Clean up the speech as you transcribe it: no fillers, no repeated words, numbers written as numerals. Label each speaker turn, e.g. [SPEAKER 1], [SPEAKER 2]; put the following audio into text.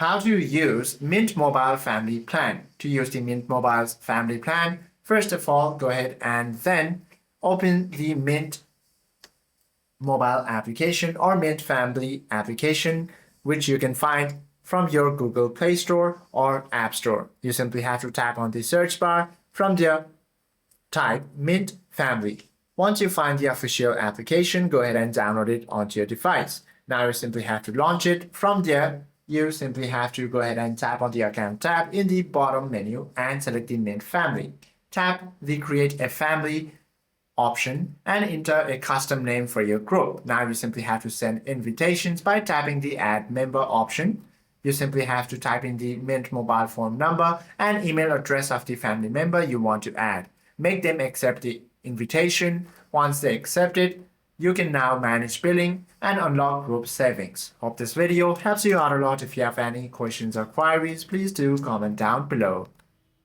[SPEAKER 1] How to use Mint Mobile Family Plan. To use the Mint Mobile's Family Plan, first of all, go ahead and then open the Mint Mobile application or Mint Family application, which you can find from your Google Play Store or App Store. You simply have to tap on the search bar. From there, type Mint Family. Once you find the official application, go ahead and download it onto your device. Now you simply have to launch it. From there, you simply have to go ahead and tap on the Account tab in the bottom menu and select the Mint Family. Tap the Create a Family option and enter a custom name for your group. Now you simply have to send invitations by tapping the Add Member option. You simply have to type in the Mint mobile phone number and email address of the family member you want to add. Make them accept the invitation. Once they accept it, you can now manage billing and unlock group savings. Hope this video helps you out a lot. If you have any questions or queries, please do comment down below.